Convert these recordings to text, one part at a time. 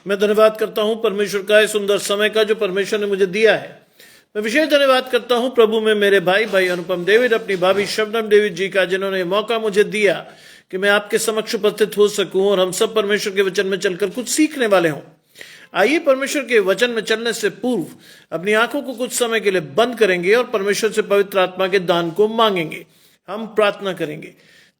मैं धन्यवाद करता हूं परमेश्वर का इस सुंदर समय का जो परमेश्वर ने मुझे दिया है। मैं विशेष धन्यवाद करता हूं प्रभु में मेरे भाई अनुपम डेविड, अपनी भाभी शबनम डेविड जी का, जिन्होंने मौका मुझे दिया कि मैं आपके समक्ष उपस्थित हो सकूं और हम सब परमेश्वर के वचन में चलकर कुछ सीखने वाले हों। आइए परमेश्वर के वचन में चलने से पूर्व अपनी आंखों को कुछ समय के लिए बंद करेंगे और परमेश्वर से पवित्र आत्मा के दान को मांगेंगे। हम प्रार्थना करेंगे।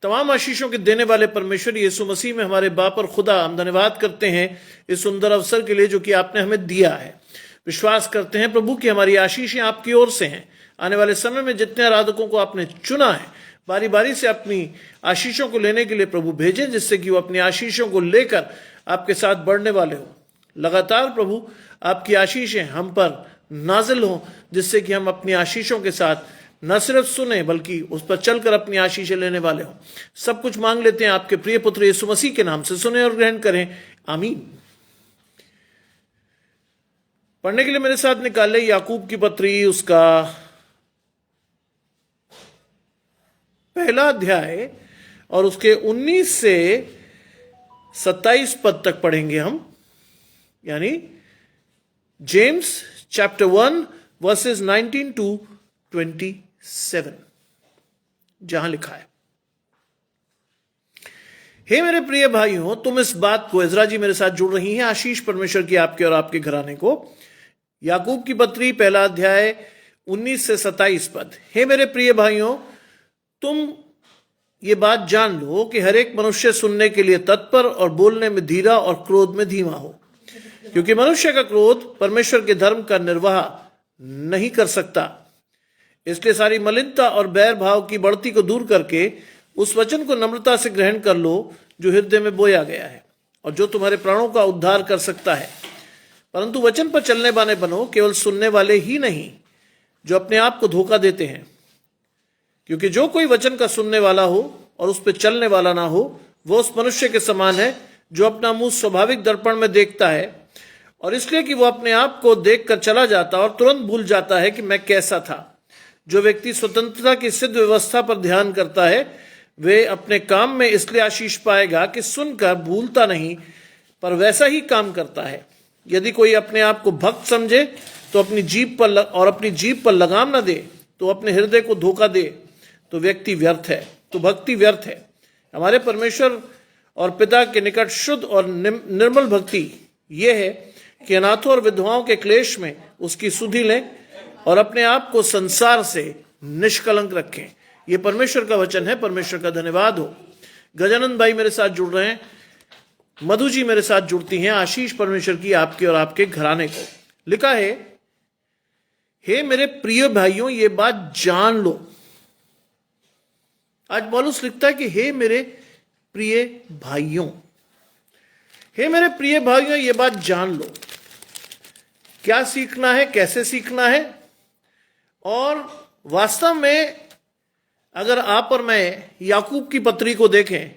तमाम आशीषों के देने वाले परमेश्वर यीशु मसीह में हमारे बाप और खुदा, हम धन्यवाद करते हैं इस सुंदर अवसर के लिए जो कि आपने हमें दिया है। विश्वास करते हैं प्रभु कि हमारी आशीषें आपकी ओर से हैं। आने वाले समय में जितने आराधकों को आपने चुना है, बारी बारी से अपनी आशीषों को लेने के लिए प्रभु भेजें, जिससे कि वो अपनी आशीषों को लेकर आपके साथ बढ़ने वाले हो। लगातार प्रभु आपकी आशीषें हम पर नाजिल हो, जिससे कि हम अपनी आशीषों के साथ न सिर्फ सुने बल्कि उस पर चलकर अपनी आशीषें लेने वाले हो। सब कुछ मांग लेते हैं आपके प्रिय पुत्र यीशु मसीह के नाम से, सुने और ग्रहण करें, आमीन। पढ़ने के लिए मेरे साथ निकाले याकूब की पत्री, उसका पहला अध्याय और उसके 19 से 27 पद तक पढ़ेंगे हम, यानी जेम्स चैप्टर 1 वर्सेस 19 to 27, जहां लिखा है, हे मेरे प्रिय भाइयों, तुम इस बात को, इजरा जी मेरे साथ जुड़ रही हैं, आशीष परमेश्वर की आपके और आपके घराने को। याकूब की पत्री पहला अध्याय 19 से 27 पद। हे मेरे प्रिय भाइयों, तुम ये बात जान लो कि हर एक मनुष्य सुनने के लिए तत्पर और बोलने में धीरा और क्रोध में धीमा हो, क्योंकि मनुष्य का क्रोध परमेश्वर के धर्म का निर्वाह नहीं कर सकता। इसलिए सारी मलिनता और बैर भाव की बढ़ती को दूर करके उस वचन को नम्रता से ग्रहण कर लो जो हृदय में बोया गया है और जो तुम्हारे प्राणों का उद्धार कर सकता है। परंतु वचन पर चलने वाले बनो, केवल सुनने वाले ही नहीं जो अपने आप को धोखा देते हैं, क्योंकि जो कोई वचन का सुनने वाला हो और उस पर चलने वाला ना हो, वो उस मनुष्य के समान है जो अपना मुंह स्वाभाविक दर्पण में देखता है, और इसलिए कि वो अपने आप को देखकर चला जाता और तुरंत भूल जाता है कि मैं कैसा था। जो व्यक्ति स्वतंत्रता की सिद्ध व्यवस्था पर ध्यान करता है, वे अपने काम में इसलिए आशीष पाएगा कि सुनकर भूलता नहीं, पर वैसा ही काम करता है। यदि कोई अपने आप को भक्त समझे तो अपनी जीभ पर लगाम न दे, तो अपने हृदय को धोखा दे, तो व्यक्ति व्यर्थ है, तो भक्ति व्यर्थ है। हमारे परमेश्वर और पिता के निकट शुद्ध और निर्मल भक्ति ये है कि अनाथों और विधवाओं के क्लेश में उसकी सुधि लें और अपने आप को संसार से निष्कलंक रखें। ये परमेश्वर का वचन है। परमेश्वर का धन्यवाद हो। गजानंद भाई मेरे साथ जुड़ रहे हैं, मधु जी मेरे साथ जुड़ती हैं। आशीष परमेश्वर की आपके और आपके घराने को। लिखा है, हे मेरे प्रिय भाइयों, ये बात जान लो। आज पौलुस लिखता है कि हे मेरे प्रिय भाइयों, हे मेरे प्रिय भाइयों, ये बात जान लो। क्या सीखना है, कैसे सीखना है, और वास्तव में अगर आप और मैं याकूब की पत्री को देखें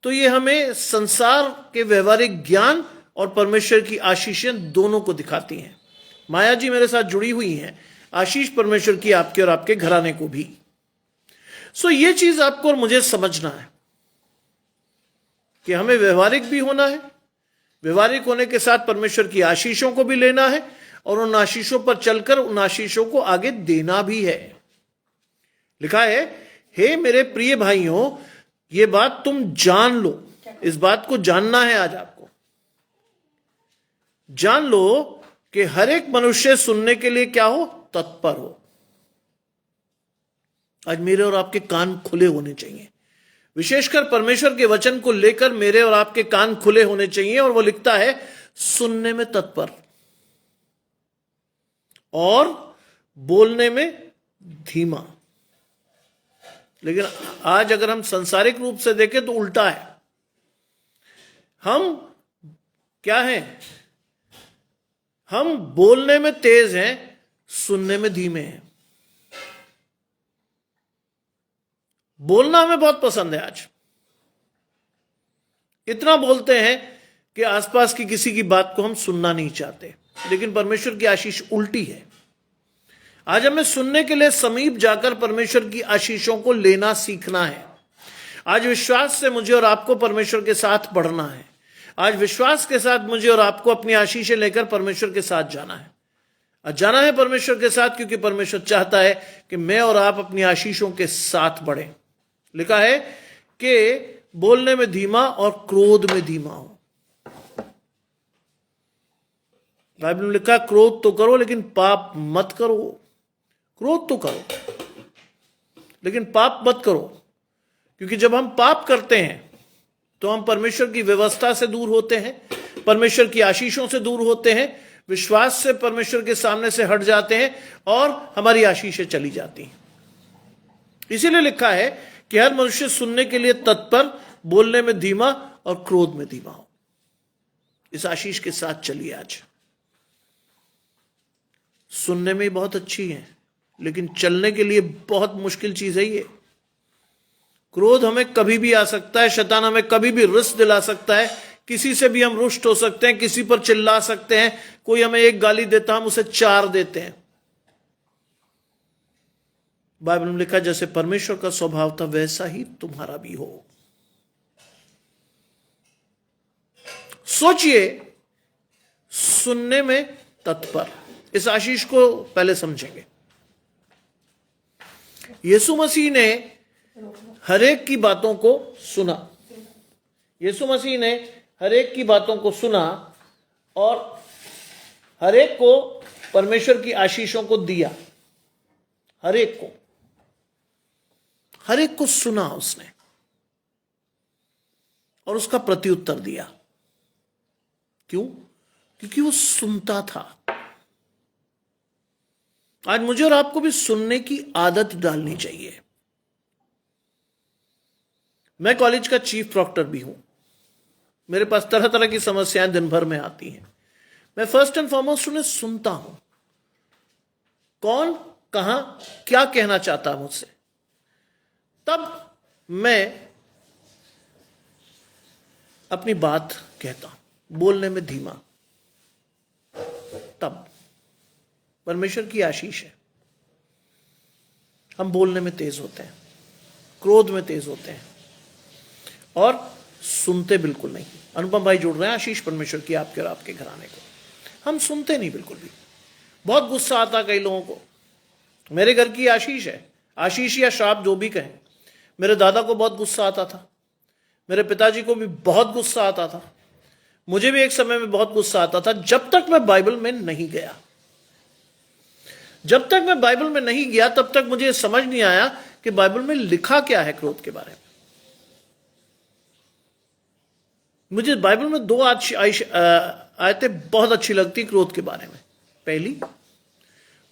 तो ये हमें संसार के व्यवहारिक ज्ञान और परमेश्वर की आशीषें दोनों को दिखाती हैं। माया जी मेरे साथ जुड़ी हुई हैं। आशीष परमेश्वर की आपके और आपके घराने को भी। सो ये चीज आपको और मुझे समझना है कि हमें व्यवहारिक भी होना है, व्यवहारिक होने के साथ परमेश्वर की आशीषों को भी लेना है और उन आशीषों पर चलकर उन आशीषों को आगे देना भी है। लिखा है, हे मेरे प्रिय भाइयों, ये बात तुम जान लो। इस बात को जानना है। आज आपको जान लो कि हर एक मनुष्य सुनने के लिए क्या हो, तत्पर हो। आज मेरे और आपके कान खुले होने चाहिए, विशेषकर परमेश्वर के वचन को लेकर मेरे और आपके कान खुले होने चाहिए। और वो लिखता है, सुनने में तत्पर और बोलने में धीमा। लेकिन आज अगर हम सांसारिक रूप से देखें तो उल्टा है। हम क्या हैं? हम बोलने में तेज हैं, सुनने में धीमे हैं। बोलना हमें बहुत पसंद है। आज इतना बोलते हैं कि आसपास की किसी की बात को हम सुनना नहीं चाहते। लेकिन परमेश्वर की आशीष उल्टी है। आज हमें सुनने के लिए समीप जाकर परमेश्वर की आशीषों को लेना सीखना है। आज विश्वास से मुझे और आपको परमेश्वर के साथ बढ़ना है। आज विश्वास के साथ मुझे और आपको अपनी आशीषें लेकर परमेश्वर के साथ जाना है। जाना है परमेश्वर के साथ, क्योंकि परमेश्वर चाहता है कि मैं और आप अपनी आशीषों के साथ बढ़ें। लिखा है कि बोलने में धीमा और क्रोध में धीमा हो। बाइबल में लिखा क्रोध तो करो लेकिन पाप मत करो। क्रोध तो करो लेकिन पाप मत करो, क्योंकि जब हम पाप करते हैं तो हम परमेश्वर की व्यवस्था से दूर होते हैं, परमेश्वर की आशीषों से दूर होते हैं, विश्वास से परमेश्वर के सामने से हट जाते हैं और हमारी आशीषें चली जाती हैं। इसीलिए लिखा है कि हर मनुष्य सुनने के लिए तत्पर, बोलने में धीमा और क्रोध में धीमा हो। इस आशीष के साथ चलिए। आज सुनने में बहुत अच्छी है, लेकिन चलने के लिए बहुत मुश्किल चीज है ये। क्रोध हमें कभी भी आ सकता है, शैतान हमें कभी भी रिस दिला सकता है, किसी से भी हम रुष्ट हो सकते हैं, किसी पर चिल्ला सकते हैं, कोई हमें एक गाली देता हम उसे 4 देते हैं। बाइबल में लिखा जैसे परमेश्वर का स्वभाव था वैसा ही तुम्हारा भी हो। सोचिए, सुनने में तत्पर। इस आशीष को पहले समझेंगे। यीशु मसीह ने हरेक की बातों को सुना। यीशु मसीह ने हरेक की बातों को सुना और हरेक को परमेश्वर की आशीषों को दिया। हरेक को सुना उसने और उसका प्रत्युत्तर दिया। क्यों? क्योंकि वो सुनता था। आज मुझे और आपको भी सुनने की आदत डालनी चाहिए। मैं कॉलेज का चीफ प्रॉक्टर भी हूं। मेरे पास तरह तरह की समस्याएं दिन भर में आती हैं। मैं फर्स्ट एंड फॉरमोस्ट उन्हें सुनता हूं, कौन कहां क्या कहना चाहता है मुझसे। तब मैं अपनी बात कहता हूं, बोलने में धीमा। तब परमेश्वर की आशीष है। हम बोलने में तेज होते हैं, क्रोध में तेज होते हैं और सुनते बिल्कुल नहीं। अनुपम भाई जुड़ रहे हैं, आशीष परमेश्वर की आपके और आपके घराने को। हम सुनते नहीं बिल्कुल भी। बहुत गुस्सा आता कई लोगों को। मेरे घर की आशीष है, आशीष या श्राप जो भी कहें। मेरे दादा को बहुत गुस्सा आता था, मेरे पिताजी को भी बहुत गुस्सा आता था, मुझे भी एक समय में बहुत गुस्सा आता था, जब तक मैं बाइबल में नहीं गया। जब तक मैं बाइबल में नहीं गया तब तक मुझे समझ नहीं आया कि बाइबल में लिखा क्या है क्रोध के बारे में। मुझे बाइबल में 2 आयतें बहुत अच्छी लगती क्रोध के बारे में। पहली,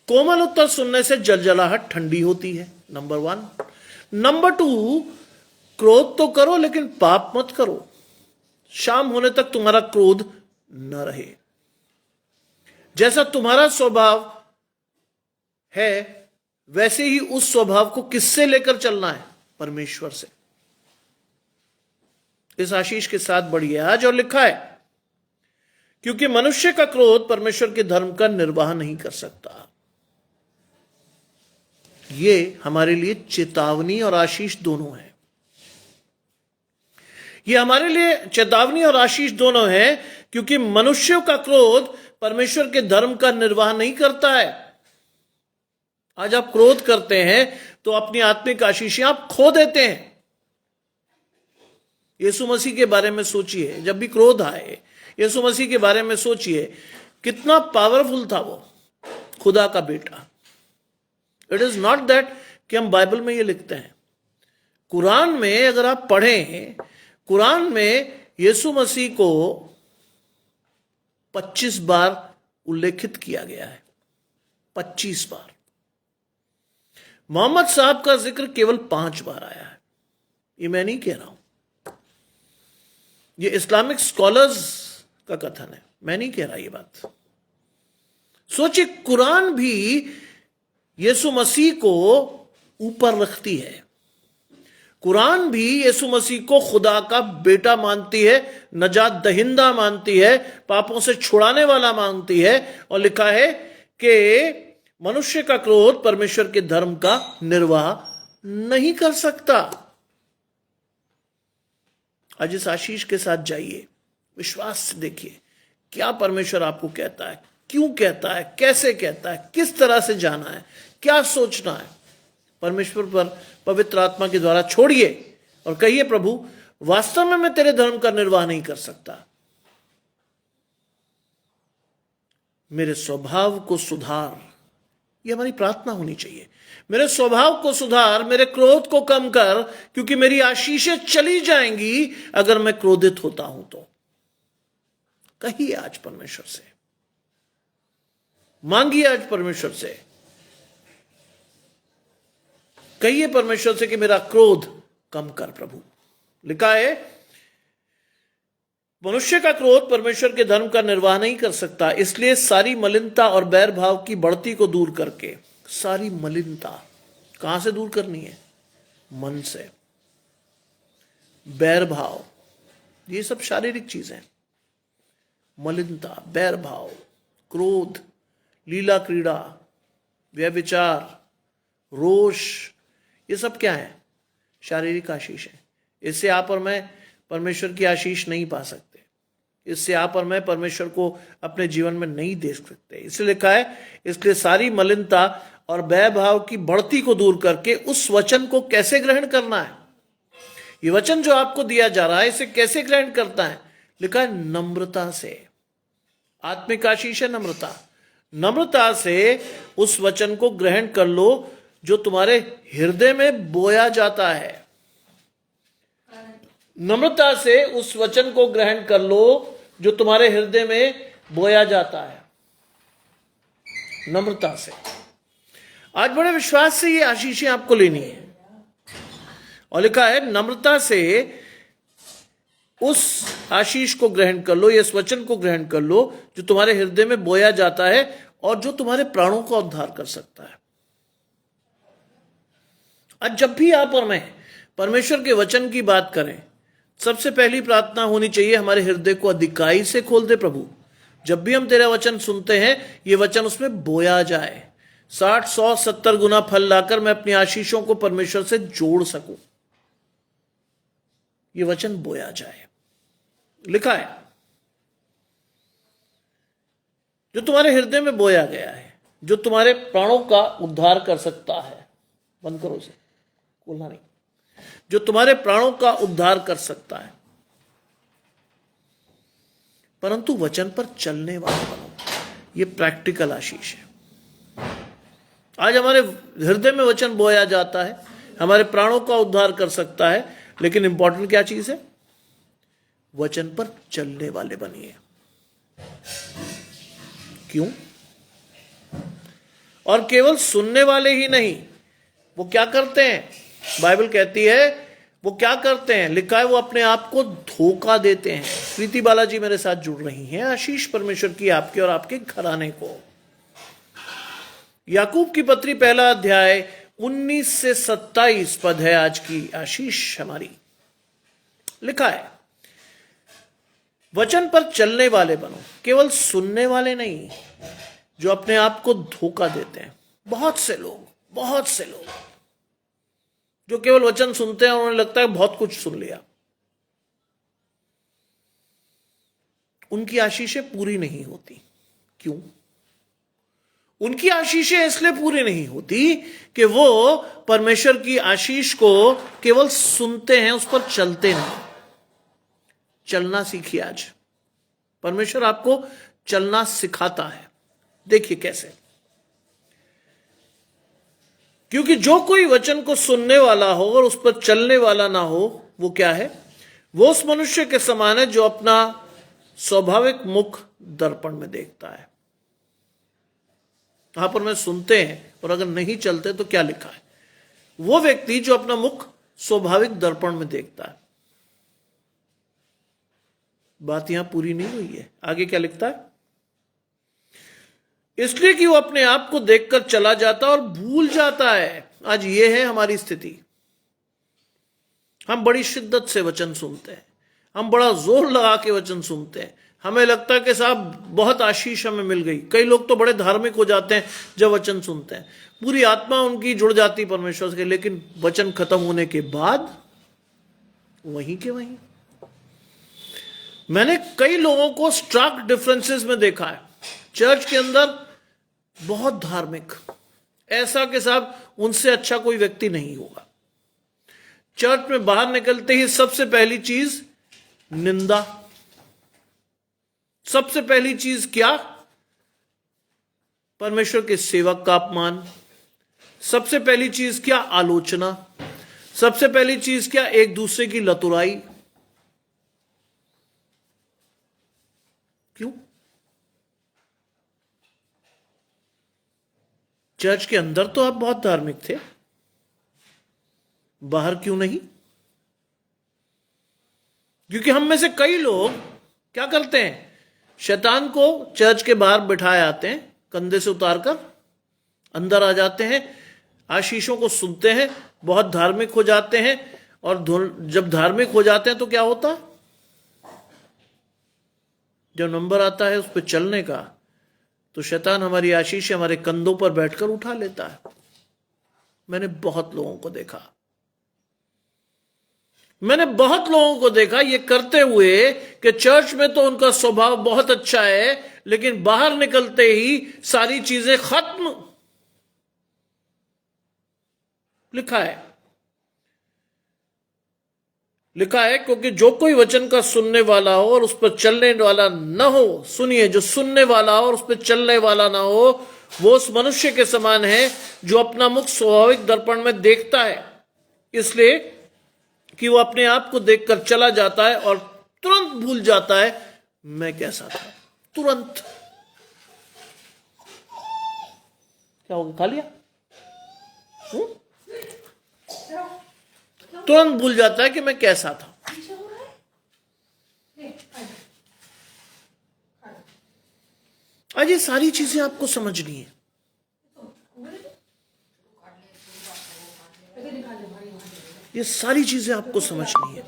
कोमल उत्तर सुनने से जलजलाहट ठंडी होती है, नंबर 1। नंबर 2, क्रोध तो करो लेकिन पाप मत करो। शाम होने तक तुम्हारा क्रोध न रहे। जैसा तुम्हारा स्वभाव है वैसे ही उस स्वभाव को किससे लेकर चलना है? परमेश्वर से। इस आशीष के साथ बढ़िए आज। और लिखा है क्योंकि मनुष्य का क्रोध परमेश्वर के धर्म का निर्वाह नहीं कर सकता। ये हमारे लिए चेतावनी और आशीष दोनों है। ये हमारे लिए चेतावनी और आशीष दोनों है, क्योंकि मनुष्यों का क्रोध परमेश्वर के धर्म का निर्वाह नहीं करता है। आज आप क्रोध करते हैं तो अपनी आत्मिक आशीषें आप खो देते हैं। यीशु मसीह के बारे में सोचिए, जब भी क्रोध आए यीशु मसीह के बारे में सोचिए, कितना पावरफुल था वो, खुदा का बेटा। इट इज नॉट दैट कि हम बाइबल में ये लिखते हैं। कुरान में अगर आप पढ़ें, कुरान में यीशु मसीह को 25 बार उल्लेखित किया गया है। 25 बार। मोहम्मद साहब का जिक्र केवल 5 बार आया है। ये मैं नहीं कह रहा हूं, ये इस्लामिक स्कॉलर्स का कथन है, मैं नहीं कह रहा ये बात। सोचिए, कुरान भी यीशु मसीह को ऊपर रखती है। कुरान भी यीशु मसीह को खुदा का बेटा मानती है, नजात दहिंदा मानती है, पापों से छुड़ाने वाला मानती है। और लिखा है कि मनुष्य का क्रोध परमेश्वर के धर्म का निर्वाह नहीं कर सकता। आज इस आशीष के साथ जाइए, विश्वास से देखिए क्या परमेश्वर आपको कहता है, क्यों कहता है, कैसे कहता है, किस तरह से जाना है, क्या सोचना है। परमेश्वर पर पवित्र आत्मा के द्वारा छोड़िए और कहिए, प्रभु वास्तव में मैं तेरे धर्म का निर्वाह नहीं कर सकता, मेरे स्वभाव को सुधार। ये हमारी प्रार्थना होनी चाहिए। मेरे स्वभाव को सुधार, मेरे क्रोध को कम कर, क्योंकि मेरी आशीषें चली जाएंगी अगर मैं क्रोधित होता हूं तो। कहिए आज परमेश्वर से, मांगिए आज परमेश्वर से, कहिए परमेश्वर से कि मेरा क्रोध कम कर प्रभु। लिखा है मनुष्य का क्रोध परमेश्वर के धर्म का निर्वाह नहीं कर सकता, इसलिए सारी मलिनता और बैर भाव की बढ़ती को दूर करके। सारी मलिनता कहां से दूर करनी है? मन से। बैर भाव, ये सब शारीरिक चीजें। मलिनता, बैर भाव, क्रोध, लीला क्रीड़ा, व्यभिचार, रोष, ये सब क्या है? शारीरिक आशीष है। इससे आप और मैं परमेश्वर की आशीष नहीं पा सकते। इससे आप और मैं परमेश्वर को अपने जीवन में नहीं देख सकते। इसलिए लिखा है, इसलिए सारी मलिनता और वैभाव की बढ़ती को दूर करके उस वचन को कैसे ग्रहण करना है? ये वचन जो आपको दिया जा रहा है, इसे कैसे ग्रहण करता है? लिखा है नम्रता से। आत्मिक आशीष है नम्रता। नम्रता से उस वचन को ग्रहण कर लो जो तुम्हारे हृदय में बोया जाता है। नम्रता से उस वचन को ग्रहण कर लो जो तुम्हारे हृदय में बोया जाता है। नम्रता से। आज बड़े विश्वास से ये आशीषें आपको लेनी है। और लिखा है नम्रता से उस आशीष को ग्रहण कर लो, इस वचन को ग्रहण कर लो जो तुम्हारे हृदय में बोया जाता है और जो तुम्हारे प्राणों का उद्धार कर सकता है। आज जब भी आप और मैं परमेश्वर के वचन की बात करें, सबसे पहली प्रार्थना होनी चाहिए, हमारे हृदय को अधिकाई से खोल दे प्रभु। जब भी हम तेरा वचन सुनते हैं, ये वचन उसमें बोया जाए। 60, 100, 70 गुना फल लाकर मैं अपनी आशीषों को परमेश्वर से जोड़ सकूं। ये वचन बोया जाए। लिखा है जो तुम्हारे हृदय में बोया गया है, जो तुम्हारे प्राणों का उद्धार कर सकता है। बंद करो उसे, खोलना नहीं। जो तुम्हारे प्राणों का उद्धार कर सकता है, परंतु वचन पर चलने वाले बनो। ये प्रैक्टिकल आशीष है। आज हमारे हृदय में वचन बोया जाता है, हमारे प्राणों का उद्धार कर सकता है, लेकिन इंपॉर्टेंट क्या चीज है? वचन पर चलने वाले बनिए। क्यों? और केवल सुनने वाले ही नहीं, वो क्या करते हैं? बाइबल कहती है वो क्या करते हैं? लिखा है वो अपने आप को धोखा देते हैं। प्रीति बालाजी मेरे साथ जुड़ रही हैं। आशीष परमेश्वर की आपके और आपके घराने को। याकूब की पत्री 1 अध्याय 19 से 27 पद है आज की आशीष हमारी। लिखा है वचन पर चलने वाले बनो, केवल सुनने वाले नहीं जो अपने आप को धोखा देते हैं। बहुत से लोग जो केवल वचन सुनते हैं और उन्हें लगता है बहुत कुछ सुन लिया। उनकी आशीषें पूरी नहीं होती। क्यों? उनकी आशीषें इसलिए पूरी नहीं होती कि वो परमेश्वर की आशीष को केवल सुनते हैं, उस पर चलते नहीं। चलना सीखिए आज। परमेश्वर आपको चलना सिखाता है। देखिए कैसे। क्योंकि जो कोई वचन को सुनने वाला हो और उस पर चलने वाला ना हो, वो क्या है? वो उस मनुष्य के समान है जो अपना स्वाभाविक मुख दर्पण में देखता है। यहां पर मैं सुनते हैं और अगर नहीं चलते तो क्या लिखा है? वो व्यक्ति जो अपना मुख स्वाभाविक दर्पण में देखता है। बात यहां पूरी नहीं हुई है। आगे क्या लिखता है? इसलिए कि वो अपने आप को देखकर चला जाता और भूल जाता है। आज ये है हमारी स्थिति। हम बड़ी शिद्दत से वचन सुनते हैं, हम बड़ा जोर लगा के वचन सुनते हैं। हमें लगता है कि साहब बहुत आशीष हमें मिल गई। कई लोग तो बड़े धार्मिक हो जाते हैं जब वचन सुनते हैं, पूरी आत्मा उनकी जुड़ जाती परमेश्वर से, लेकिन वचन खत्म होने के बाद वहीं के वहीं। मैंने कई लोगों को स्टार्क डिफरेंसेस में देखा है। चर्च के अंदर बहुत धार्मिक, ऐसा कि साहब उनसे अच्छा कोई व्यक्ति नहीं होगा। चर्च में बाहर निकलते ही सबसे पहली चीज निंदा, सबसे पहली चीज क्या? परमेश्वर के सेवक का अपमान। सबसे पहली चीज क्या? आलोचना। सबसे पहली चीज क्या? एक दूसरे की लतुराई। क्यों? चर्च के अंदर तो आप बहुत धार्मिक थे, बाहर क्यों नहीं? क्योंकि हम में से कई लोग क्या करते हैं, शैतान को चर्च के बाहर बिठाए आते हैं, कंधे से उतारकर अंदर आ जाते हैं, आशीषों को सुनते हैं, बहुत धार्मिक हो जाते हैं, और जब धार्मिक हो जाते हैं तो क्या होता है? जब नंबर आता है उस पर चलने का, तो शैतान हमारी आशीष हमारे कंधों पर बैठकर उठा लेता है। मैंने बहुत लोगों को देखा, मैंने बहुत लोगों को देखा ये करते हुए कि चर्च में तो उनका स्वभाव बहुत अच्छा है, लेकिन बाहर निकलते ही सारी चीजें खत्म। लिखा है क्योंकि जो कोई वचन का सुनने वाला हो और उस पर चलने वाला न हो, सुनिए, जो सुनने वाला हो और उस पर चलने वाला ना हो, वो उस मनुष्य के समान है जो अपना मुख स्वाभाविक दर्पण में देखता है, इसलिए कि वो अपने आप को देखकर चला जाता है और तुरंत भूल जाता है मैं कैसा था। तुरंत। क्या होगा? खा लिया? तुरंत भूल जाता है कि मैं कैसा था। आज ये सारी चीजें आपको समझनी है। ये सारी चीजें आपको समझनी है।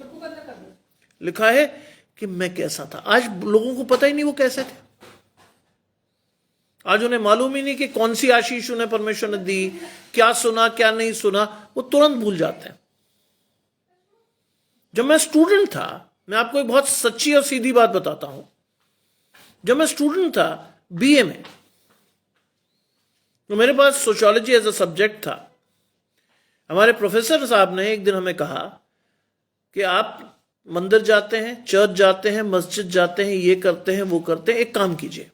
लिखा है कि मैं कैसा था। आज लोगों को पता ही नहीं वो कैसे थे। आज उन्हें मालूम ही नहीं कि कौन सी आशीष उन्हें परमेश्वर ने दी, क्या सुना क्या नहीं सुना, वो तुरंत भूल जाते हैं। जब मैं स्टूडेंट था, मैं आपको एक बहुत सच्ची और सीधी बात बताता हूं। जब मैं स्टूडेंट था बीए में, तो मेरे पास सोशियोलॉजी एज अ सब्जेक्ट था। हमारे प्रोफेसर साहब ने एक दिन हमें कहा कि आप मंदिर जाते हैं, चर्च जाते हैं, मस्जिद जाते हैं, ये करते हैं वो करते हैं, एक काम कीजिए।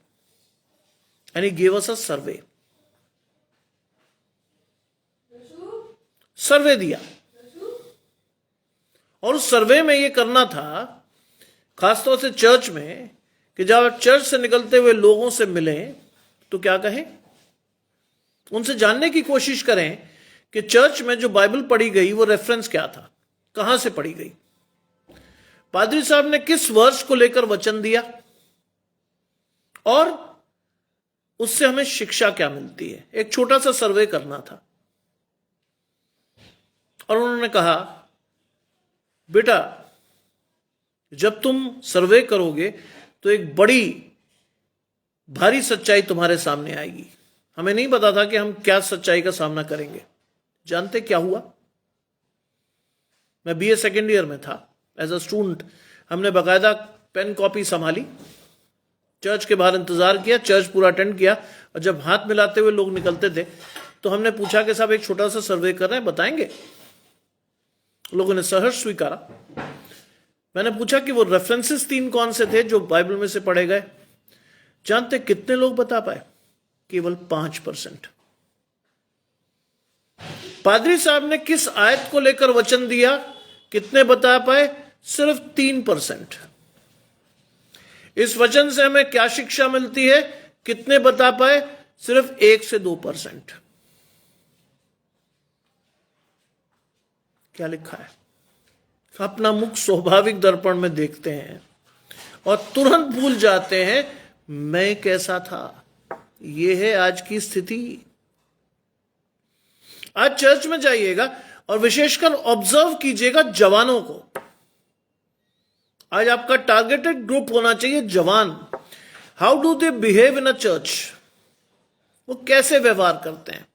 एंड ही गिव अस अ सर्वे दिया। और उस सर्वे में ये करना था, खासतौर से चर्च में, कि जब आप चर्च से निकलते हुए लोगों से मिलें तो क्या कहें, उनसे जानने की कोशिश करें कि चर्च में जो बाइबल पढ़ी गई वो रेफरेंस क्या था, कहां से पढ़ी गई, पादरी साहब ने किस वर्ष को लेकर वचन दिया, और उससे हमें शिक्षा क्या मिलती है। एक छोटा सा सर्वे करना था। और उन्होंने कहा, बेटा जब तुम सर्वे करोगे तो एक बड़ी भारी सच्चाई तुम्हारे सामने आएगी। हमें नहीं पता था कि हम क्या सच्चाई का सामना करेंगे। जानते क्या हुआ? मैं बीए सेकेंड ईयर में था, एज अ स्टूडेंट। हमने बाकायदा पेन कॉपी संभाली, चर्च के बाहर इंतजार किया, चर्च पूरा अटेंड किया, और जब हाथ मिलाते हुए लोग निकलते थे तो हमने पूछा कि साहब एक छोटा सा सर्वे कर रहे हैं, बताएंगे? लोगों ने सहर्ष स्वीकारा। मैंने पूछा कि वो रेफरेंसेस 3 कौन से थे जो बाइबल में से पढ़े गए। जानते कितने लोग बता पाए? केवल 5%। पादरी साहब ने किस आयत को लेकर वचन दिया, कितने बता पाए? सिर्फ 3%। इस वचन से हमें क्या शिक्षा मिलती है, कितने बता पाए? सिर्फ 1 से 2%। क्या लिखा है? अपना मुख स्वाभाविक दर्पण में देखते हैं और तुरंत भूल जाते हैं मैं कैसा था। यह है आज की स्थिति। आज चर्च में जाइएगा और विशेषकर ऑब्जर्व कीजिएगा जवानों को। आज आपका टारगेटेड ग्रुप होना चाहिए जवान। How do they behave in a church? वो कैसे व्यवहार करते हैं?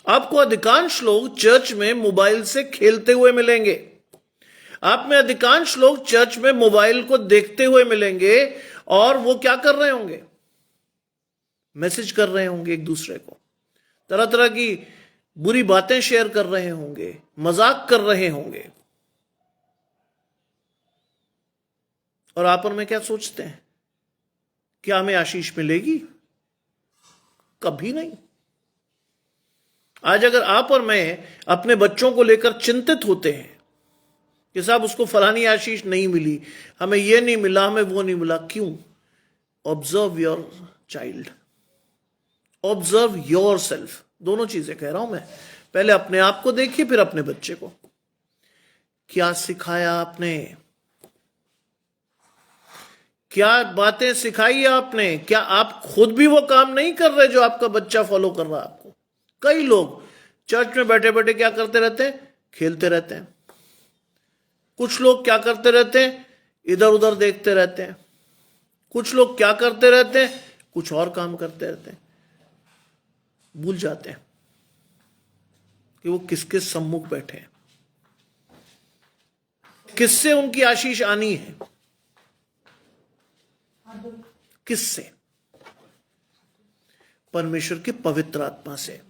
आपको अधिकांश लोग चर्च में मोबाइल से खेलते हुए मिलेंगे। आप में अधिकांश लोग चर्च में मोबाइल को देखते हुए मिलेंगे और वो क्या कर रहे होंगे? मैसेज कर रहे होंगे एक दूसरे को, तरह तरह की बुरी बातें शेयर कर रहे होंगे, मजाक कर रहे होंगे। और आप और मैं क्या सोचते हैं? क्या हमें आशीष मिलेगी? कभी नहीं। आज अगर आप और मैं अपने बच्चों को लेकर चिंतित होते हैं कि साहब उसको फलानी आशीष नहीं मिली, हमें यह नहीं मिला, हमें वो नहीं मिला, क्यों? Observe your child, observe your self. दोनों चीजें कह रहा हूं मैं। पहले अपने आप को देखिए, फिर अपने बच्चे को। क्या सिखाया आपने? क्या बातें सिखाई आपने? क्या आप खुद भी वो काम नहीं कर रहे जो आपका बच्चा फॉलो कर रहा है आपको? कई लोग चर्च में बैठे बैठे क्या करते रहते हैं? खेलते रहते हैं। कुछ लोग क्या करते रहते हैं? इधर उधर देखते रहते हैं। कुछ लोग क्या करते रहते हैं? कुछ और काम करते रहते हैं। भूल जाते हैं कि वो किसके सम्मुख बैठे हैं, किससे उनकी आशीष आनी है, किससे? परमेश्वर की पवित्र आत्मा से।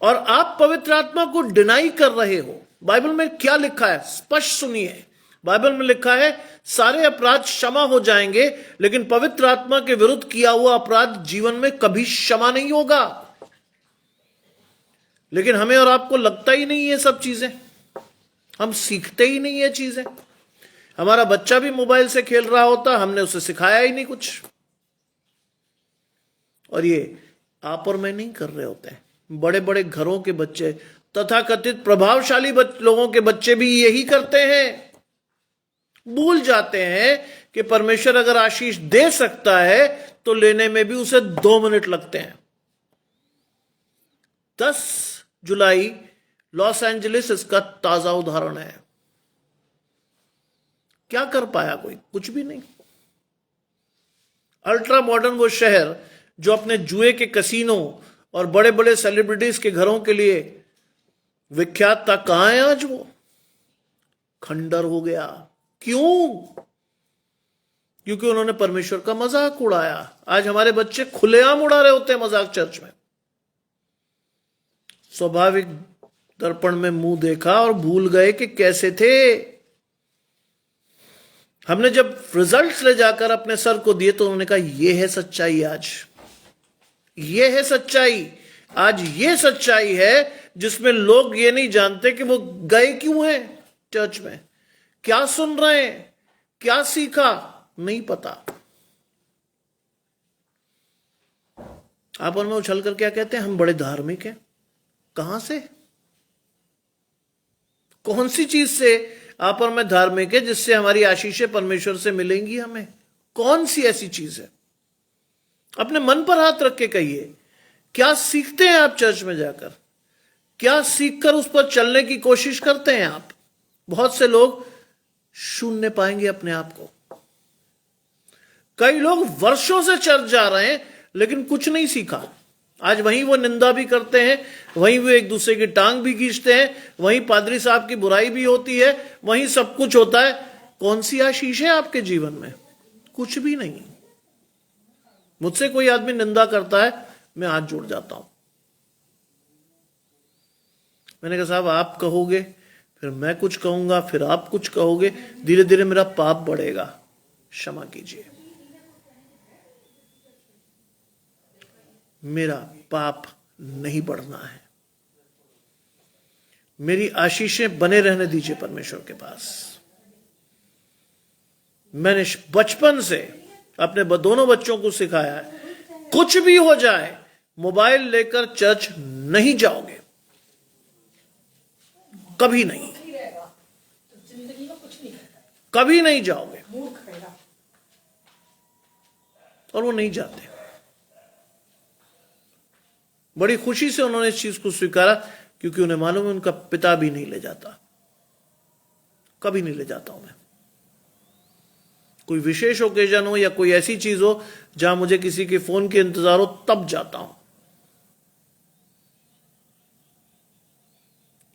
और आप पवित्र आत्मा को डिनाई कर रहे हो। बाइबल में क्या लिखा है? स्पष्ट सुनिए। बाइबल में लिखा है सारे अपराध क्षमा हो जाएंगे, लेकिन पवित्र आत्मा के विरुद्ध किया हुआ अपराध जीवन में कभी क्षमा नहीं होगा। लेकिन हमें और आपको लगता ही नहीं ये सब चीजें, हम सीखते ही नहीं ये चीजें। हमारा बच्चा भी मोबाइल से खेल रहा होता, हमने उसे सिखाया ही नहीं कुछ। और ये आप और मैं नहीं कर रहे होते हैं। बड़े बड़े घरों के बच्चे, तथाकथित प्रभावशाली लोगों के बच्चे भी यही करते हैं। भूल जाते हैं कि परमेश्वर अगर आशीष दे सकता है तो लेने में भी उसे 2 मिनट लगते हैं। 10 जुलाई लॉस एंजलिस इसका ताजा उदाहरण है। क्या कर पाया कोई? कुछ भी नहीं। अल्ट्रा मॉडर्न वो शहर जो अपने जुए के कसीनो और बड़े बड़े सेलिब्रिटीज के घरों के लिए विख्यात था, कहां है आज वो? खंडर हो गया। क्यों? क्योंकि उन्होंने परमेश्वर का मजाक उड़ाया। आज हमारे बच्चे खुलेआम उड़ा रहे होते हैं मजाक चर्च में। स्वाभाविक दर्पण में मुंह देखा और भूल गए कि कैसे थे। हमने जब रिजल्ट्स ले जाकर अपने सर को दिए तो उन्होंने कहा यह है सच्चाई। आज ये है सच्चाई। आज ये सच्चाई है जिसमें लोग ये नहीं जानते कि वो गए क्यों हैं चर्च में, क्या सुन रहे हैं, क्या सीखा, नहीं पता। आप और मैं उछलकर क्या कहते हैं? हम बड़े धार्मिक हैं। कहां से? कौन सी चीज से आप और मैं धार्मिक है जिससे हमारी आशीषें परमेश्वर से मिलेंगी? हमें कौन सी ऐसी चीज है? अपने मन पर हाथ रख के कहिए, क्या सीखते हैं आप चर्च में जाकर? क्या सीखकर उस पर चलने की कोशिश करते हैं आप? बहुत से लोग शून्य पाएंगे अपने आप को। कई लोग वर्षों से चर्च जा रहे हैं लेकिन कुछ नहीं सीखा। आज वहीं वो निंदा भी करते हैं, वहीं वो एक दूसरे की टांग भी खींचते हैं, वहीं पादरी साहब की बुराई भी होती है, वहीं सब कुछ होता है। कौन सी आशीष है आपके जीवन में? कुछ भी नहीं। मुझसे कोई आदमी निंदा करता है, मैं हाथ जोड़ जाता हूं। मैंने कहा साहब आप कहोगे, फिर मैं कुछ कहूंगा, फिर आप कुछ कहोगे, धीरे धीरे मेरा पाप बढ़ेगा। क्षमा कीजिए, मेरा पाप नहीं बढ़ना है। मेरी आशीषें बने रहने दीजिए परमेश्वर के पास। मैंने बचपन से अपने दोनों बच्चों को सिखाया है, कुछ भी हो जाए मोबाइल लेकर चर्च नहीं जाओगे, कभी नहीं, कभी नहीं जाओगे। और वो नहीं जाते। बड़ी खुशी से उन्होंने इस चीज को स्वीकारा, क्योंकि उन्हें मालूम है उनका पिता भी नहीं ले जाता। कभी नहीं ले जाता हूं मैं। कोई विशेष ओकेजन हो या कोई ऐसी चीज हो जहां मुझे किसी के फोन के इंतजार हो, तब जाता हूं।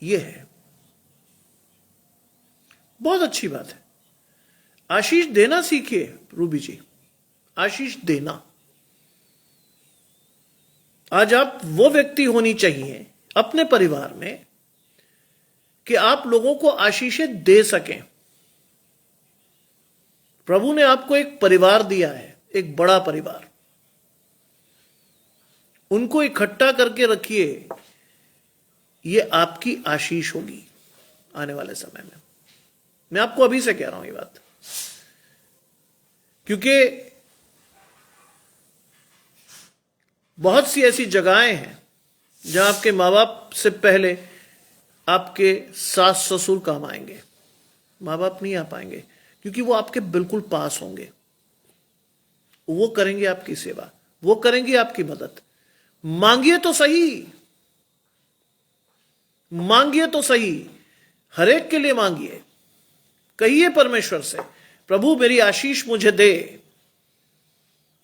यह है बहुत अच्छी बात है। आशीष देना सीखिए रूबी जी, आशीष देना। आज आप वो व्यक्ति होनी चाहिए अपने परिवार में कि आप लोगों को आशीषें दे सकें। प्रभु ने आपको एक परिवार दिया है, एक बड़ा परिवार, उनको इकट्ठा करके रखिए। ये आपकी आशीष होगी आने वाले समय में। मैं आपको अभी से कह रहा हूं ये बात, क्योंकि बहुत सी ऐसी जगहें हैं जहां आपके माँ बाप से पहले आपके सास ससुर काम आएंगे, माँ बाप नहीं आ पाएंगे, क्योंकि वो आपके बिल्कुल पास होंगे। वो करेंगे आपकी सेवा, वो करेंगे आपकी मदद। मांगिए तो सही, मांगिए तो सही, हर एक के लिए मांगिए। कहिए परमेश्वर से, प्रभु मेरी आशीष मुझे दे।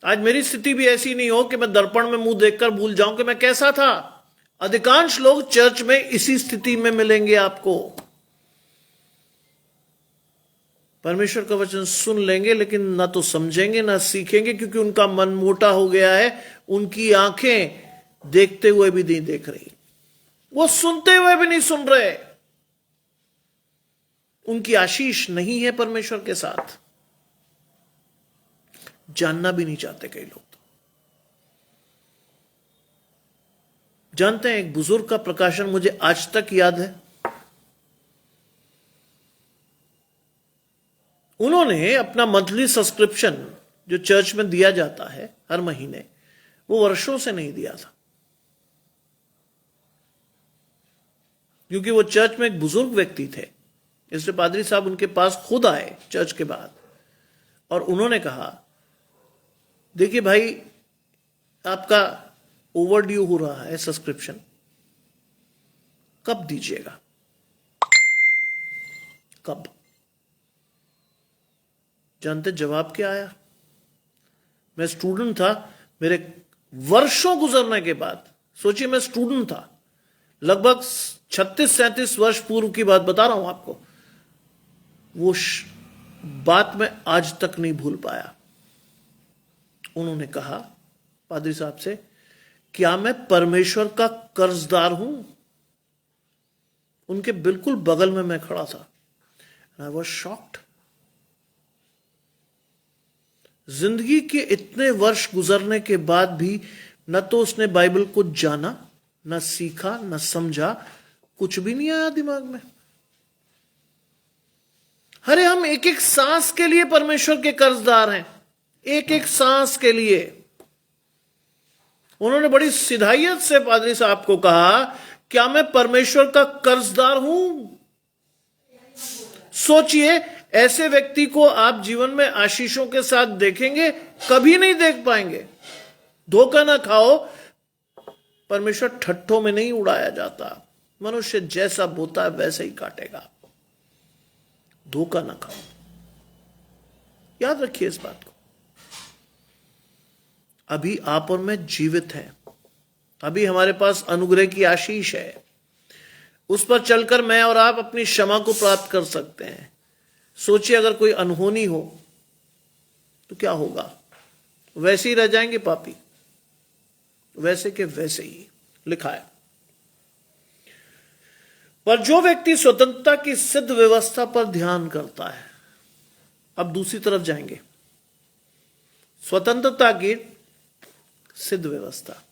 आज मेरी स्थिति भी ऐसी नहीं हो कि मैं दर्पण में मुंह देखकर भूल जाऊं कि मैं कैसा था। अधिकांश लोग चर्च में इसी स्थिति में मिलेंगे आपको। परमेश्वर का वचन सुन लेंगे लेकिन ना तो समझेंगे ना सीखेंगे, क्योंकि उनका मन मोटा हो गया है। उनकी आंखें देखते हुए भी नहीं देख रही, वो सुनते हुए भी नहीं सुन रहे। उनकी आशीष नहीं है परमेश्वर के साथ। जानना भी नहीं चाहते कई लोग। तो जानते हैं, एक बुजुर्ग का प्रकाशन मुझे आज तक याद है। उन्होंने अपना मंथली सब्सक्रिप्शन जो चर्च में दिया जाता है हर महीने, वो वर्षों से नहीं दिया था, क्योंकि वो चर्च में एक बुजुर्ग व्यक्ति थे। इसलिए पादरी साहब उनके पास खुद आए चर्च के बाद, और उन्होंने कहा, देखिए भाई, आपका ओवर ड्यू हो रहा है सब्सक्रिप्शन, कब दीजिएगा, कब? जानते जवाब क्या आया? मैं स्टूडेंट था, मेरे वर्षों गुजरने के बाद, सोचिए मैं स्टूडेंट था, लगभग 36-37 वर्ष पूर्व की बात बता रहा हूं आपको, वो बात मैं आज तक नहीं भूल पाया। उन्होंने कहा पादरी साहब से, क्या मैं परमेश्वर का कर्जदार हूं? उनके बिल्कुल बगल में मैं खड़ा था। I was shocked. जिंदगी के इतने वर्ष गुजरने के बाद भी न तो उसने बाइबल को जाना, न सीखा, न समझा, कुछ भी नहीं आया दिमाग में। अरे हम एक एक सांस के लिए परमेश्वर के कर्जदार हैं, एक एक सांस के लिए। उन्होंने बड़ी सिधाइयत से पादरी साहब को कहा, क्या मैं परमेश्वर का कर्जदार हूं? सोचिए, ऐसे व्यक्ति को आप जीवन में आशीषों के साथ देखेंगे? कभी नहीं देख पाएंगे। धोखा ना खाओ, परमेश्वर ठट्ठों में नहीं उड़ाया जाता। मनुष्य जैसा बोता है वैसे ही काटेगा। धोखा ना खाओ, याद रखिए इस बात को। अभी आप और मैं जीवित हैं, अभी हमारे पास अनुग्रह की आशीष है, उस पर चलकर मैं और आप अपनी क्षमा को प्राप्त कर सकते हैं। सोचिए, अगर कोई अनहोनी हो तो क्या होगा? वैसे ही रह जाएंगे पापी, वैसे के वैसे ही लिखा है। पर जो व्यक्ति स्वतंत्रता की सिद्ध व्यवस्था पर ध्यान करता है, अब दूसरी तरफ जाएंगे, स्वतंत्रता की सिद्ध व्यवस्था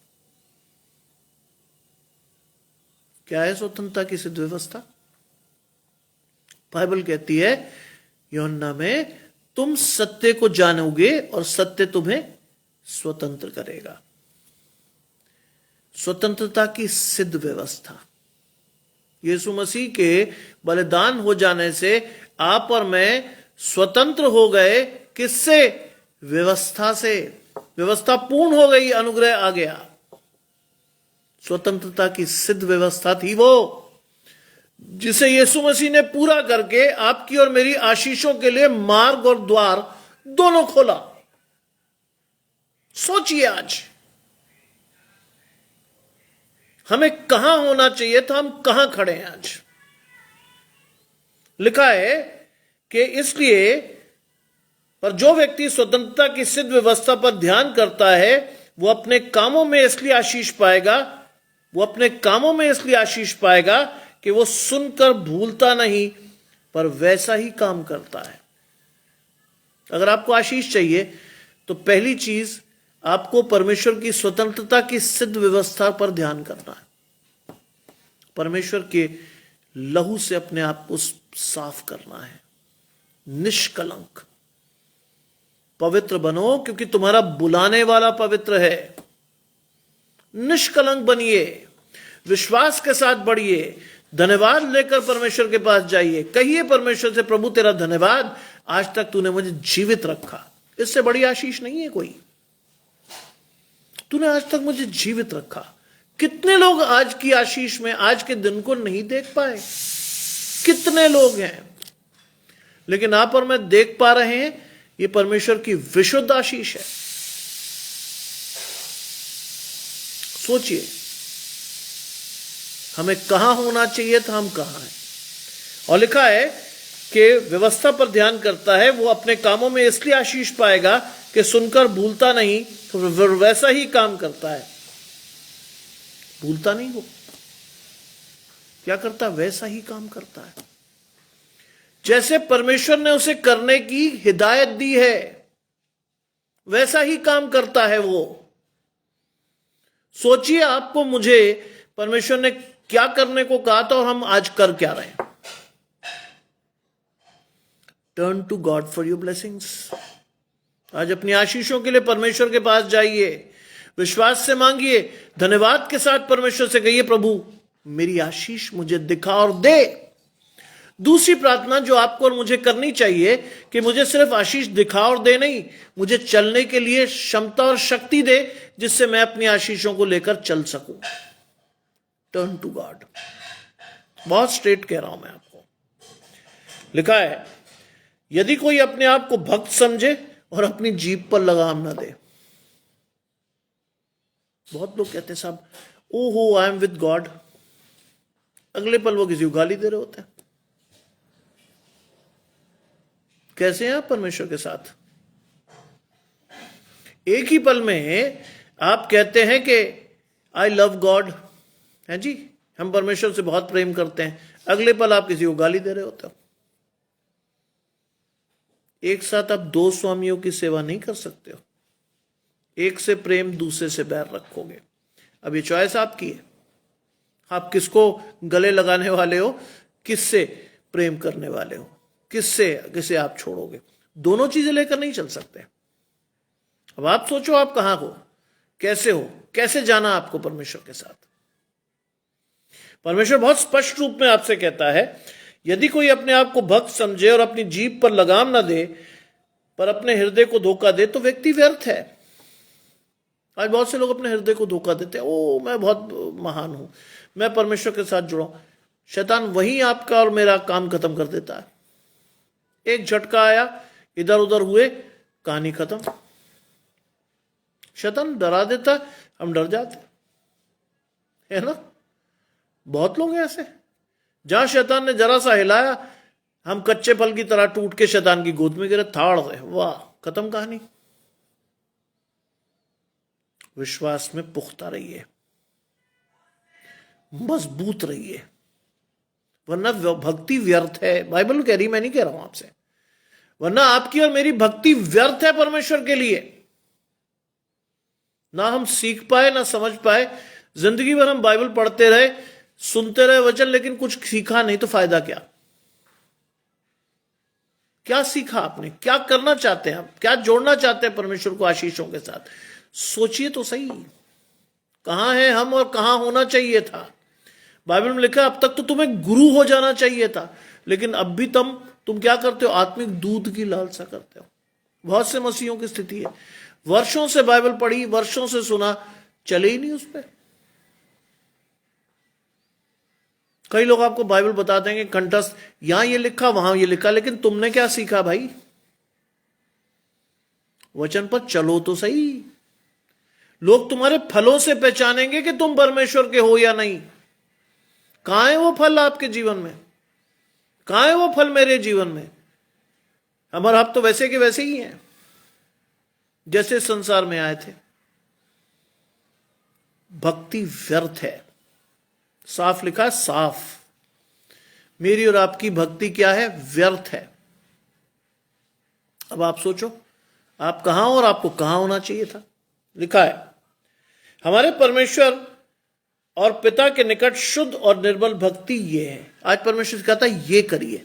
क्या है? स्वतंत्रता की सिद्ध व्यवस्था, बाइबल कहती है यूहन्ना में, तुम सत्य को जानोगे और सत्य तुम्हें स्वतंत्र करेगा। स्वतंत्रता की सिद्ध व्यवस्था, यीशु मसीह के बलिदान हो जाने से आप और मैं स्वतंत्र हो गए। किससे? व्यवस्था से। व्यवस्था पूर्ण हो गई, अनुग्रह आ गया। स्वतंत्रता की सिद्ध व्यवस्था थी वो, जिसे यीशु मसीह ने पूरा करके आपकी और मेरी आशीषों के लिए मार्ग और द्वार दोनों खोला। सोचिए, आज हमें कहां होना चाहिए था, हम कहां खड़े हैं आज। लिखा है कि इसलिए पर जो व्यक्ति स्वतंत्रता की सिद्ध व्यवस्था पर ध्यान करता है वो अपने कामों में इसलिए आशीष पाएगा, वो अपने कामों में इसलिए आशीष पाएगा कि वो सुनकर भूलता नहीं पर वैसा ही काम करता है। अगर आपको आशीष चाहिए तो पहली चीज आपको परमेश्वर की स्वतंत्रता की सिद्ध व्यवस्था पर ध्यान करना है। परमेश्वर के लहू से अपने आप को साफ करना है। निष्कलंक पवित्र बनो क्योंकि तुम्हारा बुलाने वाला पवित्र है। निष्कलंक बनिए, विश्वास के साथ बढ़िए, धन्यवाद लेकर परमेश्वर के पास जाइए। कहिए परमेश्वर से, प्रभु तेरा धन्यवाद, आज तक तूने मुझे जीवित रखा। इससे बड़ी आशीष नहीं है कोई। तूने आज तक मुझे जीवित रखा। कितने लोग आज की आशीष में आज के दिन को नहीं देख पाए? कितने लोग हैं, लेकिन आप और मैं देख पा रहे हैं। ये परमेश्वर की विशुद्ध आशीष है। सोचिए, हमें कहां होना चाहिए था, हम कहां हैं। और लिखा है कि व्यवस्था पर ध्यान करता है वो अपने कामों में इसलिए आशीष पाएगा कि सुनकर भूलता नहीं तो वैसा ही काम करता है। भूलता नहीं, वो क्या करता है? वैसा ही काम करता है जैसे परमेश्वर ने उसे करने की हिदायत दी है, वैसा ही काम करता है वो। सोचिए, आपको मुझे परमेश्वर ने क्या करने को कहा था और हम आज कर क्या रहे हैं। Turn to God for your blessings. आज अपनी आशीषों के लिए परमेश्वर के पास जाइए, विश्वास से मांगिए, धन्यवाद के साथ परमेश्वर से कहिए, प्रभु मेरी आशीष मुझे दिखा और दे। दूसरी प्रार्थना जो आपको और मुझे करनी चाहिए कि मुझे सिर्फ आशीष दिखा और दे नहीं, मुझे चलने के लिए क्षमता और शक्ति दे जिससे मैं अपनी आशीषों को लेकर चल सकूं। Turn to God. बहुत स्ट्रेट कह रहा हूं मैं आपको। लिखा है, यदि कोई अपने आप को भक्त समझे और अपनी जीभ पर लगाम ना दे। बहुत लोग कहते हैं साहब, ओहो आई एम विद गॉड, अगले पल वो किसी को गाली दे रहे होते हैं। कैसे हैं आप परमेश्वर के साथ? एक ही पल में आप कहते हैं कि आई लव गॉड, है जी, हम परमेश्वर से बहुत प्रेम करते हैं, अगले पल आप किसी को गाली दे रहे होते हो। एक साथ आप दो स्वामियों की सेवा नहीं कर सकते हो। एक से प्रेम, दूसरे से बैर रखोगे। अब ये चॉइस आपकी है, आप किसको गले लगाने वाले हो, किससे प्रेम करने वाले हो, किसे आप छोड़ोगे। दोनों चीजें लेकर नहीं चल सकते। अब आप सोचो, आप कहां हो, कैसे जाना आपको परमेश्वर के साथ। परमेश्वर बहुत स्पष्ट रूप में आपसे कहता है, यदि कोई अपने आप को भक्त समझे और अपनी जीभ पर लगाम ना दे पर अपने हृदय को धोखा दे तो व्यक्ति व्यर्थ है। आज बहुत से लोग अपने हृदय को धोखा देते हैं, ओ मैं बहुत महान हूं, मैं परमेश्वर के साथ जुड़ा हूं। शैतान वहीं आपका और मेरा काम खत्म कर देता है। एक झटका आया, इधर उधर हुए, कहानी खत्म। शैतान डरा देता, हम डर जाते, है ना। बहुत लोग हैं ऐसे, जहां शैतान ने जरा सा हिलाया, हम कच्चे फल की तरह टूट के शैतान की गोद में गिरे, थाड़ से, वाह, खत्म कहानी। विश्वास में पुख्ता रहिए, मजबूत रहिए, वरना भक्ति व्यर्थ है। बाइबल कह रही, मैं नहीं कह रहा हूं आपसे, वरना आपकी और मेरी भक्ति व्यर्थ है परमेश्वर के लिए। ना हम सीख पाए, ना समझ पाए। जिंदगी भर हम बाइबल पढ़ते रहे, सुनते रहे वचन, लेकिन कुछ सीखा नहीं, तो फायदा क्या? क्या सीखा आपने? क्या करना चाहते हैं आप? क्या जोड़ना चाहते हैं परमेश्वर को आशीषों के साथ? सोचिए तो सही, कहां है हम और कहां होना चाहिए था। बाइबल में लिखा, अब तक तो तुम्हें गुरु हो जाना चाहिए था, लेकिन अब भी तुम क्या करते हो? आत्मिक दूध की लालसा करते हो। बहुत से मसीहों की स्थिति है, वर्षों से बाइबल पढ़ी, वर्षों से सुना, चले ही नहीं उस पर। कई लोग आपको बाइबल बता देंगे कंठस्थ, यहां ये लिखा, वहां ये लिखा, लेकिन तुमने क्या सीखा भाई? वचन पर चलो तो सही। लोग तुम्हारे फलों से पहचानेंगे कि तुम परमेश्वर के हो या नहीं। कहां है वो फल आपके जीवन में? कहां है वो फल मेरे जीवन में? हम और आप तो वैसे के वैसे ही हैं जैसे संसार में आए थे। भक्ति व्यर्थ है, साफ लिखा है, साफ। मेरी और आपकी भक्ति क्या है? व्यर्थ है। अब आप सोचो, आप कहां और आपको कहां होना चाहिए था। लिखा है, हमारे परमेश्वर और पिता के निकट शुद्ध और निर्मल भक्ति ये है। आज परमेश्वर कहता है ये करिए।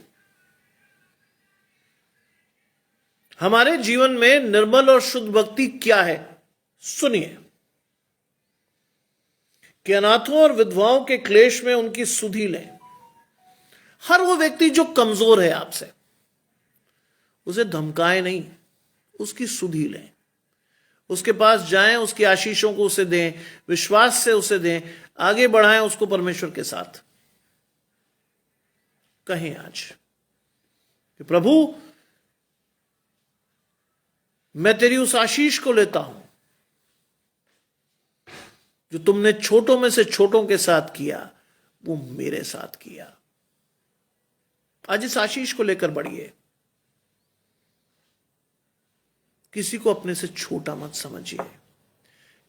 हमारे जीवन में निर्मल और शुद्ध भक्ति क्या है? सुनिए कि अनाथों और विधवाओं के क्लेश में उनकी सुधि लें। हर वो व्यक्ति जो कमजोर है आपसे, उसे धमकाए नहीं, उसकी सुधि लें। उसके पास जाएं, उसकी आशीषों को उसे दें, विश्वास से उसे दें, आगे बढ़ाएं उसको परमेश्वर के साथ। कहें आज कि प्रभु, मैं तेरी उस आशीष को लेता हूं जो तुमने छोटों में से छोटों के साथ किया, वो मेरे साथ किया। आज इस आशीष को लेकर बढ़िए। किसी को अपने से छोटा मत समझिए,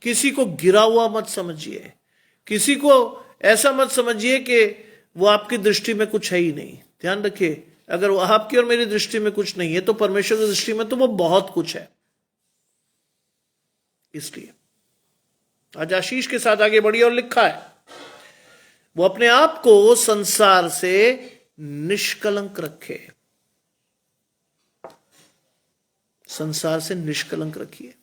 किसी को गिरा हुआ मत समझिए, किसी को ऐसा मत समझिए कि वो आपकी दृष्टि में कुछ है ही नहीं। ध्यान रखिए, अगर वो आपकी और मेरी दृष्टि में कुछ नहीं है तो परमेश्वर की दृष्टि में तो वो बहुत कुछ है। इसलिए आज आशीष के साथ आगे बढ़िए। और लिखा है, वो अपने आप को संसार से निष्कलंक रखे। संसार से निष्कलंक रखिए।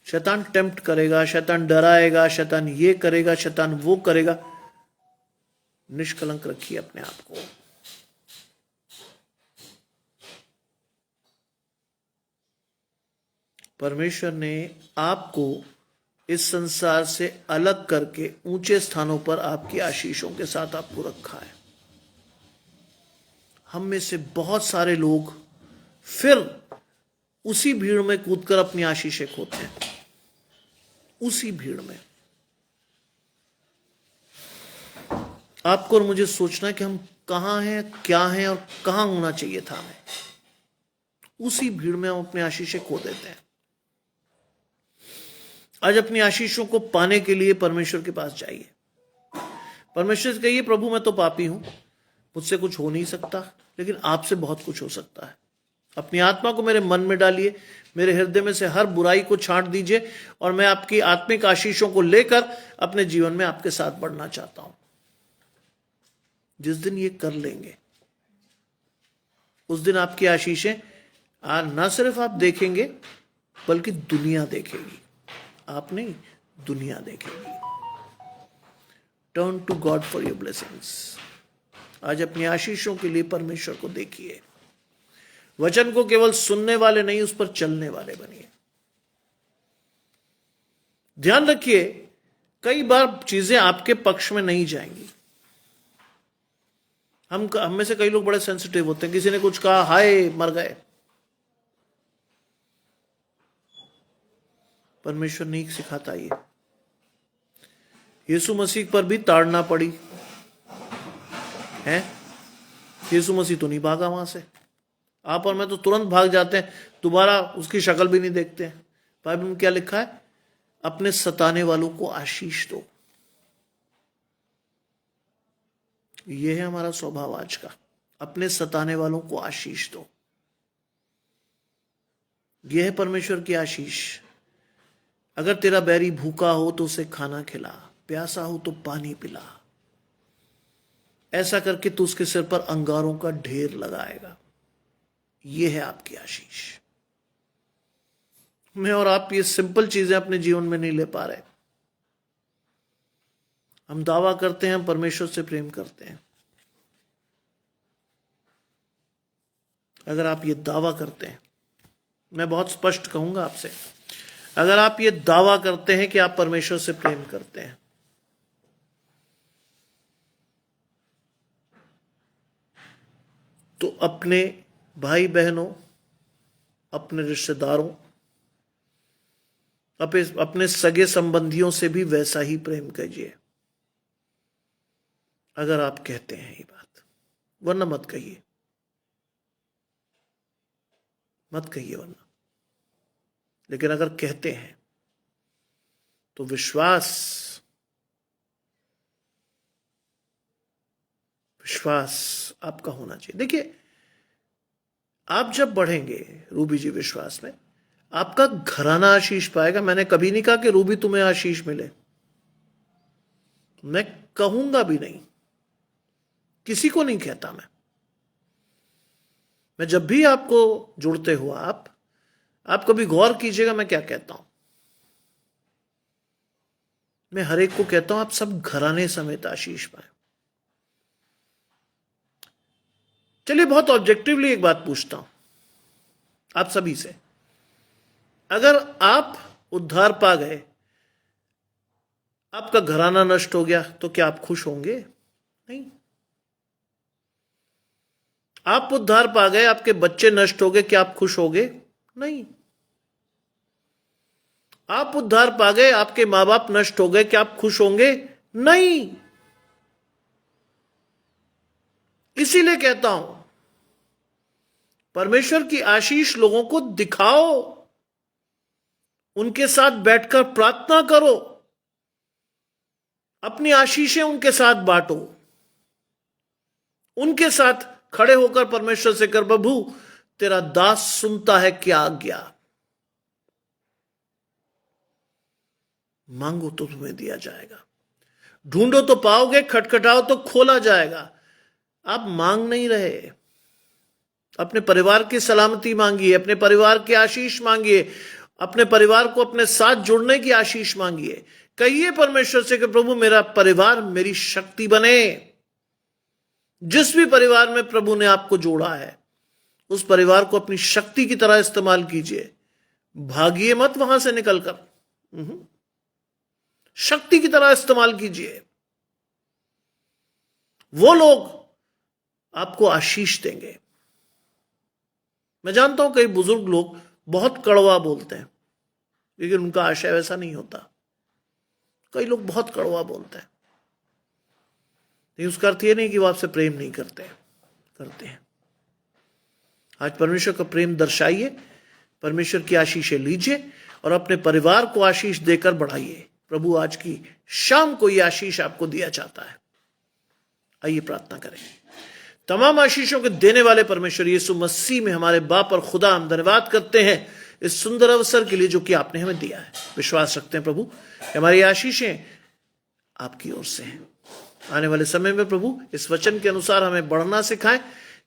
शैतान टेम्प्ट करेगा, शैतान डराएगा, शैतान ये करेगा, शैतान वो करेगा। निष्कलंक रखिए अपने आप को। परमेश्वर ने आपको इस संसार से अलग करके ऊंचे स्थानों पर आपकी आशीषों के साथ आपको रखा है। हम में से बहुत सारे लोग फिर उसी भीड़ में कूदकर अपनी आशीषें खोते हैं, उसी भीड़ में। आपको और मुझे सोचना है कि हम कहां हैं, क्या हैं और कहां होना चाहिए था हमें। उसी भीड़ में हम अपनी आशीषें खो देते हैं। आज अपनी आशीषों को पाने के लिए परमेश्वर के पास जाइए। परमेश्वर से कहिए, प्रभु मैं तो पापी हूं, मुझसे कुछ हो नहीं सकता, लेकिन आपसे बहुत कुछ हो सकता है। अपनी आत्मा को मेरे मन में डालिए, मेरे हृदय में से हर बुराई को छांट दीजिए और मैं आपकी आत्मिक आशीषों को लेकर अपने जीवन में आपके साथ बढ़ना चाहता हूं। जिस दिन ये कर लेंगे, उस दिन आपकी आशीषें ना सिर्फ आप देखेंगे बल्कि दुनिया देखेगी। आप नहीं, दुनिया देखेगी। Turn to God for your blessings. आज अपनी आशीषों के लिए परमेश्वर को देखिए। वचन को केवल सुनने वाले नहीं, उस पर चलने वाले बनिए। ध्यान रखिए, कई बार चीजें आपके पक्ष में नहीं जाएंगी। हम में से कई लोग बड़े सेंसिटिव होते हैं। किसी ने कुछ कहा, हाय मर गए। परमेश्वर नहीं सिखाता ये। यीशु मसीह पर भी ताड़ना पड़ी है। यीशु मसीह तो नहीं भागा वहां से। आप और मैं तो तुरंत भाग जाते हैं, दोबारा उसकी शक्ल भी नहीं देखते हैं। बाइबल में क्या लिखा है? अपने सताने वालों को आशीष दो। यह है हमारा स्वभाव आज का। अपने सताने वालों को आशीष दो। यह है परमेश्वर की आशीष। अगर तेरा बैरी भूखा हो तो उसे खाना खिला, प्यासा हो तो पानी पिला। ऐसा करके तू उसके सिर पर अंगारों का ढेर लगाएगा। यह है आपकी आशीष। मैं और आप ये सिंपल चीजें अपने जीवन में नहीं ले पा रहे। हम दावा करते हैं हम परमेश्वर से प्रेम करते हैं। अगर आप ये दावा करते हैं, मैं बहुत स्पष्ट कहूंगा आपसे, अगर आप ये दावा करते हैं कि आप परमेश्वर से प्रेम करते हैं, तो अपने भाई बहनों, अपने रिश्तेदारों, अपने सगे संबंधियों से भी वैसा ही प्रेम कीजिए। अगर आप कहते हैं ये बात, वरना मत कहिए, मत कहिए वरना। लेकिन अगर कहते हैं तो विश्वास आपका होना चाहिए। देखिए, आप जब बढ़ेंगे रूबी जी विश्वास में, आपका घराना आशीष पाएगा। मैंने कभी नहीं कहा कि रूबी तुम्हें आशीष मिले, मैं कहूंगा भी नहीं, किसी को नहीं कहता। मैं जब भी आपको जुड़ते हो आप कभी गौर कीजिएगा मैं क्या कहता हूं। मैं हर एक को कहता हूं आप सब घराने समेत आशीष पाए। चलिए, बहुत ऑब्जेक्टिवली एक बात पूछता हूं आप सभी से। अगर आप उद्धार पा गए, आपका घराना नष्ट हो गया, तो क्या आप खुश होंगे? नहीं। आप उद्धार पा गए, आपके बच्चे नष्ट हो गए, क्या आप खुश होगे? नहीं। आप उद्धार पा गए, आपके मां बाप नष्ट हो गए, क्या आप खुश होंगे? नहीं। इसीलिए कहता हूं परमेश्वर की आशीष लोगों को दिखाओ, उनके साथ बैठकर प्रार्थना करो, अपनी आशीषें उनके साथ बांटो, उनके साथ खड़े होकर परमेश्वर से कर, प्रभु तेरा दास सुनता है, क्या आज्ञा। मांगो तो तुम्हें दिया जाएगा, ढूंढो तो पाओगे, खटखटाओ तो खोला जाएगा। आप मांग नहीं रहे, अपने परिवार की सलामती मांगिए, अपने परिवार की आशीष मांगिए, अपने परिवार को अपने साथ जुड़ने की आशीष मांगिए। कहिए परमेश्वर से कि प्रभु मेरा परिवार मेरी शक्ति बने। जिस भी परिवार में प्रभु ने आपको जोड़ा है, उस परिवार को अपनी शक्ति की तरह इस्तेमाल कीजिए। भागिए मत वहां से निकलकर, शक्ति की तरह इस्तेमाल कीजिए। वो लोग आपको आशीष देंगे। मैं जानता हूं कई बुजुर्ग लोग बहुत कड़वा बोलते हैं, लेकिन उनका आशय वैसा नहीं होता। कई लोग बहुत कड़वा बोलते हैं, उसका अर्थ यह नहीं कि वो आपसे प्रेम नहीं करते हैं। आज परमेश्वर का प्रेम दर्शाइए, परमेश्वर की आशीषें लीजिए और अपने परिवार को आशीष देकर बढ़ाइए। प्रभु आज की शाम को यह आशीष आपको दिया चाहता है। आइए प्रार्थना करें। तमाम आशीषों के देने वाले परमेश्वर यीशु मसीह में हमारे बाप और खुदा, हम धन्यवाद करते हैं इस सुंदर अवसर के लिए जो कि आपने हमें दिया है। विश्वास रखते हैं प्रभु कि हमारी आशीषें आपकी ओर से हैं। आने वाले समय में प्रभु इस वचन के अनुसार हमें बढ़ना सिखाएं।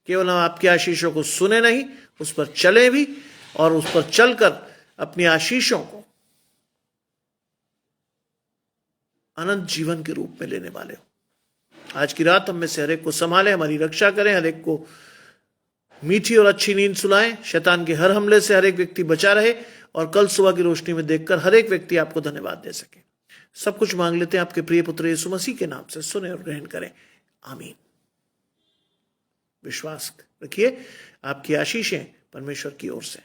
केवल हम आपकी आशीषों को सुने नहीं, उस पर चले भी, और उस पर चलकर अपनी आशीषों को अनंत जीवन के रूप में लेने वाले हो। आज की रात हम में से हर एक को संभाले, हमारी रक्षा करें, हर एक को मीठी और अच्छी नींद सुलाएं, शैतान के हर हमले से हर एक व्यक्ति बचा रहे, और कल सुबह की रोशनी में देखकर हर एक व्यक्ति आपको धन्यवाद दे सके। सब कुछ मांग लेते हैं आपके प्रिय पुत्र यीशु मसीह के नाम से, सुने और ग्रहण करें, आमीन। विश्वास रखिए आपकी आशीषें परमेश्वर की ओर से।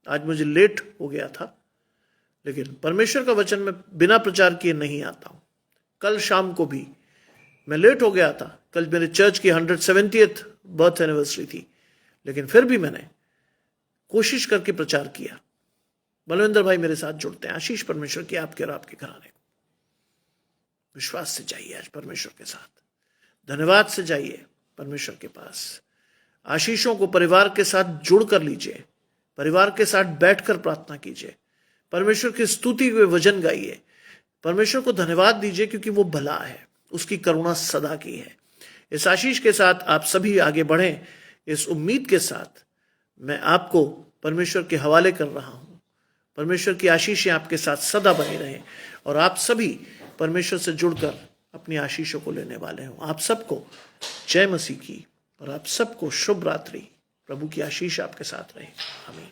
आज मुझे लेट हो गया था, लेकिन परमेश्वर का वचन में बिना प्रचार किए नहीं आता हूं। कल शाम को भी मैं लेट हो गया था। कल मेरे चर्च की 170th बर्थ एनिवर्सरी थी, लेकिन फिर भी मैंने कोशिश करके प्रचार किया। बलविंदर भाई मेरे साथ जुड़ते हैं। आशीष परमेश्वर की आपके और आपके घराने को। विश्वास से जाइए आज परमेश्वर के साथ, धन्यवाद से जाइए परमेश्वर के पास। आशीषों को परिवार के साथ जुड़ कर लीजिए, परिवार के साथ बैठकर प्रार्थना कीजिए, परमेश्वर की स्तुति हुए वचन गाइए, परमेश्वर को धन्यवाद दीजिए क्योंकि वो भला है, उसकी करुणा सदा की है। इस आशीष के साथ आप सभी आगे बढ़ें, इस उम्मीद के साथ मैं आपको परमेश्वर के हवाले कर रहा हूं। परमेश्वर की आशीषें आपके साथ सदा बनी रहें और आप सभी परमेश्वर से जुड़कर अपनी आशीषों को लेने वाले हों। आप सबको जय मसीह की, और आप सबको शुभ रात्रि। प्रभु की आशीष आपके साथ रहे। आमीन।